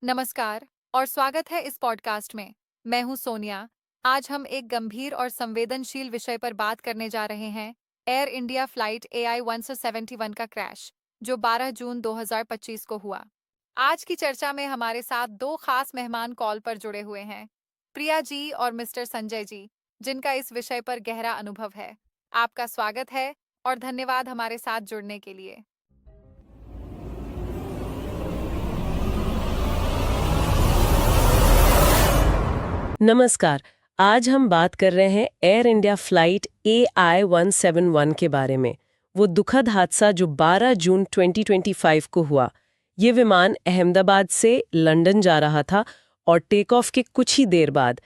नमस्कार और स्वागत है इस पॉडकास्ट में। मैं हूं सोनिया। आज हम एक गंभीर और संवेदनशील विषय पर बात करने जा रहे हैं। एयर इंडिया फ्लाइट AI-171 का क्रैश, जो 12 जून 2025 को हुआ। आज की चर्चा में हमारे साथ दो खास मेहमान कॉल पर जुड़े हुए हैं, प्रिया जी और मिस्टर संजय जी, जिनका इस विषय पर गहरा अनुभव है। आपका स्वागत है और धन्यवाद हमारे साथ जुड़ने के लिए। नमस्कार। आज हम बात कर रहे हैं एयर इंडिया फ्लाइट AI-171 के बारे में। वो दुखद हादसा जो 12 जून 2025 को हुआ। ये विमान अहमदाबाद से लंदन जा रहा था और टेक ऑफ के कुछ ही देर बाद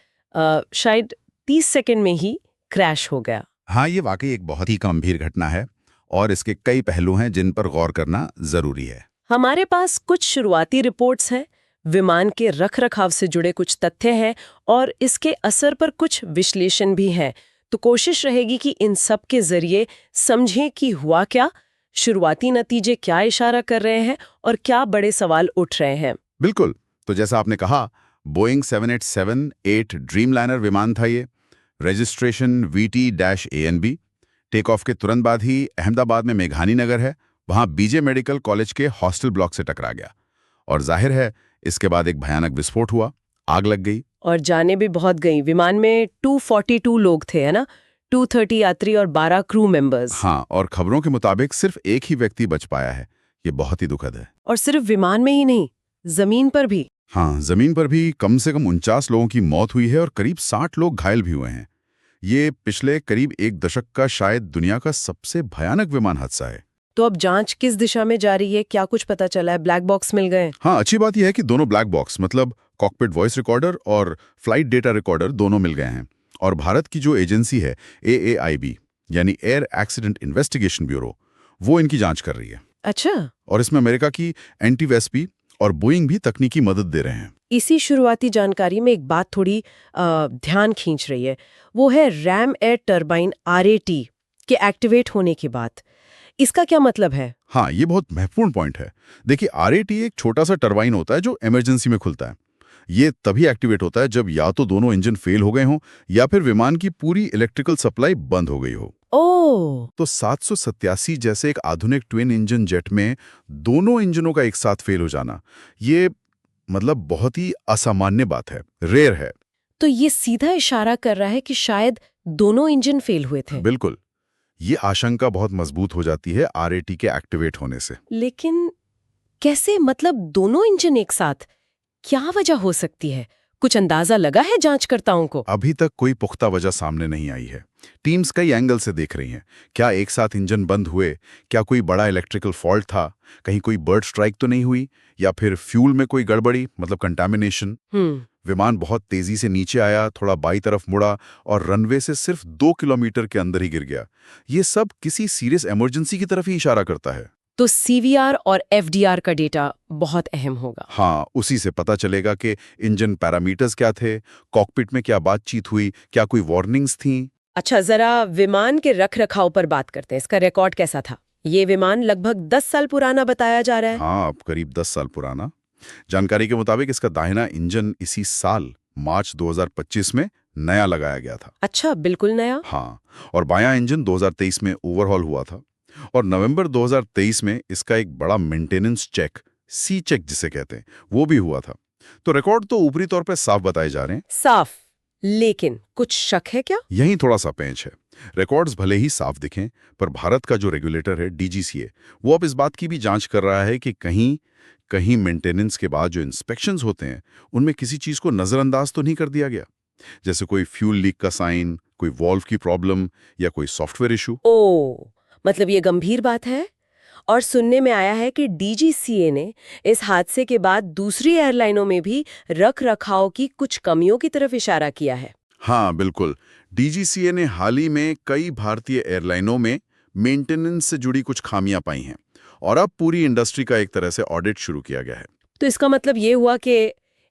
शायद 30 सेकंड में ही क्रैश हो गया। हाँ, ये वाकई एक बहुत ही गंभीर घटना है और इसके कई पहलू हैं जिन पर गौर करना जरूरी है। हमारे पास कुछ शुरुआती रिपोर्ट्स हैं, विमान के रखरखाव से जुड़े कुछ तथ्य हैं और इसके असर पर कुछ विश्लेषण भी हैं। तो कोशिश रहेगी कि इन सब के जरिए समझें कि हुआ क्या, शुरुआती नतीजे क्या इशारा कर रहे हैं और क्या बड़े सवाल उठ रहे हैं। बिल्कुल। तो जैसा आपने कहा, बोइंग 787-8 ड्रीमलाइनर विमान था ये। Registration VT-ANB। टेक ऑफ के तुरंत बाद ही अहमदाबाद में मेघानी नगर है, वहां BJ मेडिकल कॉलेज के हॉस्टल ब्लॉक से टकरा गया और जाहिर है इसके बाद एक भयानक विस्फोट हुआ, आग लग गई। और जाने भी बहुत गई। विमान में 242 लोग थे, है ना? 230 यात्री और 12 क्रू मेंबर्स। हाँ, और खबरों के मुताबिक सिर्फ एक ही व्यक्ति बच पाया है। ये बहुत ही दुखद है। और सिर्फ विमान में ही नहीं, जमीन पर भी। हाँ, जमीन पर भी कम से कम 49 लोगों की मौत हुई है और करीब 60 लोग घायल भी हुए हैं। ये पिछले करीब एक दशक का शायद दुनिया का सबसे भयानक विमान हादसा है। तो अब जांच किस दिशा में जारी है? क्या कुछ पता चला है? ब्लैक बॉक्स मिल गए? हाँ, अच्छी बात यह है कि दोनों ब्लैक बॉक्स मतलब कॉकपिट वॉइस रिकॉर्डर और फ्लाइट डेटा रिकॉर्डर दोनों मिल गए हैं। और भारत की जो एजेंसी है AAIB यानी एयर एक्सीडेंट इन्वेस्टिगेशन ब्यूरो, वो इनकी जांच कर रही है। अच्छा। और इसमें अमेरिका की NTVSP और बोइंग भी तकनीकी मदद दे रहे हैं। इसी शुरुआती जानकारी में एक बात थोड़ी ध्यान खींच रही है, वो है रैम एयर टरबाइन RAT के एक्टिवेट होने की बात। इसका क्या मतलब है? हाँ, ये बहुत महत्वपूर्ण पॉइंट है। देखिए, RAT एक छोटा सा टरबाइन होता है जो इमरजेंसी में खुलता है। ये तभी एक्टिवेट होता है जब या तो दोनों इंजन फेल हो गए हों या फिर विमान की पूरी इलेक्ट्रिकल सप्लाई बंद हो गई हो। ओह। तो 787 जैसे एक आधुनिक ट्विन इंजन जेट में दोनों इंजनों का एक साथ फेल हो जाना, ये मतलब बहुत ही असामान्य बात है, रेयर है। तो ये सीधा इशारा कर रहा है कि शायद दोनों इंजन फेल हुए थे। बिल्कुल। ये आशंका बहुत मजबूत हो जाती है RAT के एक्टिवेट होने से। लेकिन कैसे, मतलब दोनों इंजन एक साथ? क्या वजह हो सकती है? कुछ अंदाजा लगा है जांचकर्ताओं को? अभी तक कोई पुख्ता वजह सामने नहीं आई है। टीम्स कई एंगल से देख रही हैं। क्या एक साथ इंजन बंद हुए? क्या कोई बड़ा इलेक्ट्रिकल फॉल्ट था? कहीं कोई बर्ड स्ट्राइक तो नहीं हुई? या फिर फ्यूल में कोई गड़बड़ी, मतलब कंटामिनेशन? विमान बहुत तेजी से नीचे आया, थोड़ा बाई तरफ मुड़ा और रनवे से सिर्फ 2 किलोमीटर के अंदर ही गिर गया। ये सब किसी सीरियस इमरजेंसी की तरफ ही इशारा करता है। तो CVR और FDR का डेटा बहुत अहम होगा। हाँ, उसी से पता चलेगा कि इंजन पैरामीटर्स क्या थे, कॉकपिट में क्या बातचीत हुई, क्या कोई वार्निंग्स थीं। अच्छा, जरा विमान के रखरखाव पर बात करते हैं। इसका रिकॉर्ड कैसा था? ये विमान लगभग 10 साल पुराना बताया जा रहा है। हाँ, अब करीब 10 साल पुराना। जानकारी के मुताबिक इसका दाहिना इंजन इसी साल मार्च 2025 में नया लगाया गया था। अच्छा, बिल्कुल नया। हाँ, और बायां इंजन 2023 में ओवरहॉल हुआ था और नवंबर 2023 में इसका एक बड़ा मेंटेनेंस चेक, C चेक जिसे कहते हैं, वो भी हुआ था। तो रिकॉर्ड तो ऊपरी तौर पे साफ बताए जा रहे हैं। साफ, लेकिन कुछ शक है क्या? यही थोड़ा सा पेंच है। रिकॉर्ड्स भले ही साफ दिखें, पर भारत का जो रेगुलेटर है DGCA, वो अब इस बात की भी जांच कर रहा है कि कहीं मेंटेनेंस के बाद जो इंस्पेक्शंस होते हैं उनमें किसी चीज को नजरअंदाज तो नहीं कर दिया गया, जैसे कोई फ्यूल लीक का साइन, कोई वॉल्व की प्रॉब्लम या कोई सॉफ्टवेयर इशू। ओ, मतलब ये गंभीर बात है। और सुनने में आया है कि DGCA ने इस हादसे के बाद दूसरी एयरलाइनों में भी रख रखाव की कुछ कमियों की तरफ इशारा किया है। हाँ, बिल्कुल। DGCA ने हाल ही में कई भारतीय एयरलाइनों में मेंटेनेंस से जुड़ी कुछ खामियां पाई हैं और अब पूरी इंडस्ट्री का एक तरह से ऑडिट शुरू किया गया है। तो इसका मतलब ये हुआ कि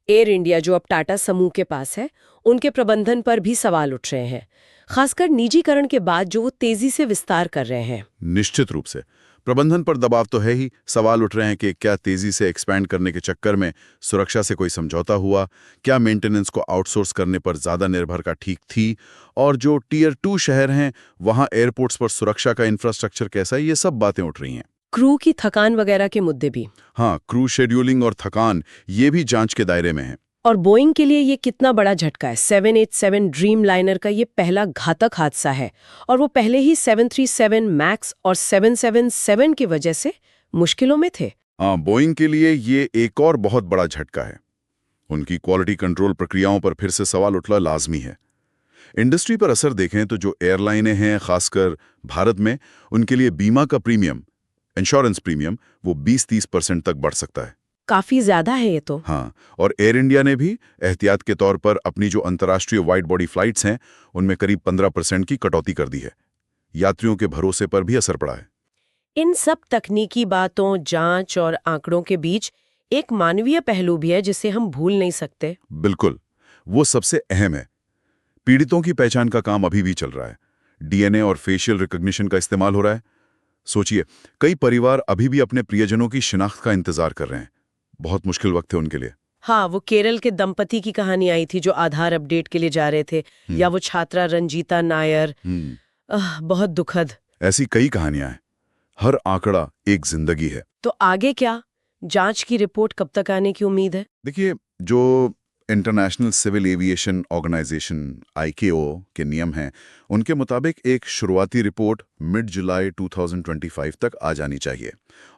एयर इंडिया, जो अब टाटा समूह के पास है, उनके प्रबंधन पर भी सवाल उठ रहे हैं, खासकर निजीकरण के बाद जो वो तेजी से विस्तार कर रहे हैं। निश्चित रूप से प्रबंधन पर दबाव तो है ही। सवाल उठ रहे हैं कि क्या तेजी से एक्सपैंड करने के चक्कर में सुरक्षा से कोई समझौता हुआ, क्या मेंटेनेंस को आउटसोर्स करने पर ज्यादा निर्भरता ठीक थी, और जो टीयर 2 शहर हैं वहां एयरपोर्ट्स पर सुरक्षा का इंफ्रास्ट्रक्चर कैसा है, ये सब बातें उठ रही हैं। क्रू की थकान वगैरह के मुद्दे भी। हाँ, क्रू शेड्यूलिंग और थकान ये भी जांच के दायरे में है। और बोइंग के लिए ये कितना बड़ा झटका है। 787 ड्रीम लाइनर का ये पहला घातक हादसा है, और वो पहले ही 737 मैक्स और 777 की वजह से मुश्किलों में थे। हाँ, बोइंग के लिए ये एक और बहुत बड़ा झटका है। उनकी क्वालिटी कंट्रोल प्रक्रियाओं पर फिर से सवाल उठना लाजमी है। इंडस्ट्री पर असर देखें तो जो एयरलाइनें हैं, खासकर भारत में, उनके लिए बीमा का प्रीमियम, इंश्योरेंस प्रीमियम, वो 20-30% तक बढ़ सकता है। काफी ज्यादा है ये तो। हाँ, और एयर इंडिया ने भी एहतियात के तौर पर अपनी जो अंतर्राष्ट्रीय वाइड बॉडी फ्लाइट्स हैं उनमें करीब 15% की कटौती कर दी है। यात्रियों के भरोसे पर भी असर पड़ा है। इन सब तकनीकी बातों, जांच और आंकड़ों के बीच एक मानवीय पहलू भी है जिसे हम भूल नहीं सकते। बिल्कुल, वो सबसे अहम है। पीड़ितों की पहचान का काम अभी भी चल रहा है। डीएनए और फेशियल रिकॉग्निशन का इस्तेमाल हो रहा है। सोचिए, कई परिवार अभी भी अपने प्रियजनों की शिनाख्त का इंतजार कर रहे हैं। बहुत मुश्किल वक्त है उनके लिए। हाँ, वो केरल के दंपति की कहानी आई थी जो आधार अपडेट के लिए जा रहे थे, या वो छात्रा रंजीता नायर। बहुत दुखद। ऐसी कई कहानियां हैं। हर आंकड़ा एक जिंदगी है। तो आगे क्या? जांच की रिपोर्ट कब तक आने की उम्मीद है? देखिए, जो international civil aviation organisation ICAO के नियम हैं, उनके मुताबिक एक शुरुआती रिपोर्ट मिड जुलाई 2025 तक आ जानी चाहिए,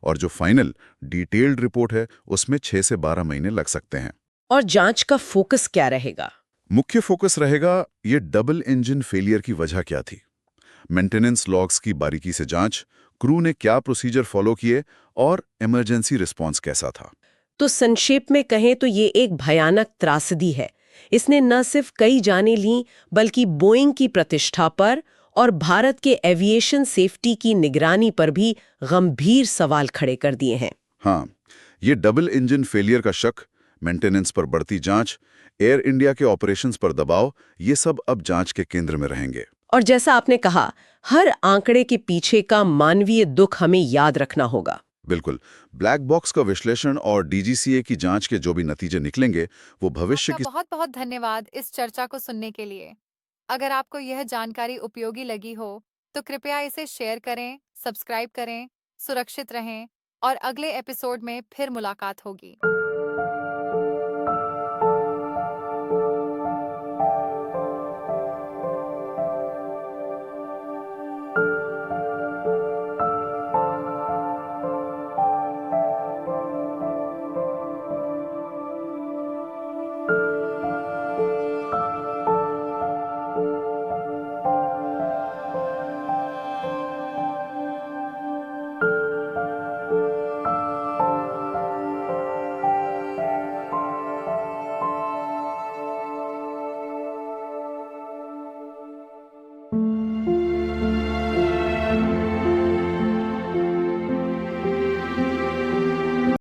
और जो फाइनल डिटेल्ड रिपोर्ट है उसमें 6 से 12 महीने लग सकते हैं। और जांच का फोकस क्या रहेगा? मुख्य फोकस रहेगा ये डबल इंजन फेलियर की वजह क्या थी, मेंटेनेंस लॉग्स की बारीकी से जांच, क्रू ने क्या प्रोसीजर फॉलो किए, और इमरजेंसी रिस्पॉन्स कैसा था। तो संक्षेप में कहें तो ये एक भयानक त्रासदी है। इसने न सिर्फ कई जानें लीं, बल्कि बोइंग की प्रतिष्ठा पर और भारत के एविएशन सेफ्टी की निगरानी पर भी गंभीर सवाल खड़े कर दिए हैं। हाँ, ये डबल इंजन फेलियर का शक, मेंटेनेंस पर बढ़ती जांच, एयर इंडिया के ऑपरेशंस पर दबाव, ये सब अब जांच के केंद्र में रहेंगे। और जैसा आपने कहा, हर आंकड़े के पीछे का मानवीय दुख हमें याद रखना होगा। बिल्कुल, ब्लैक बॉक्स का विश्लेषण और DGCA की जांच के जो भी नतीजे निकलेंगे, वो भविष्य आपका की। बहुत बहुत धन्यवाद इस चर्चा को सुनने के लिए। अगर आपको यह जानकारी उपयोगी लगी हो, तो कृपया इसे शेयर करें, सब्सक्राइब करें, सुरक्षित रहें, और अगले एपिसोड में फिर मुलाकात होगी।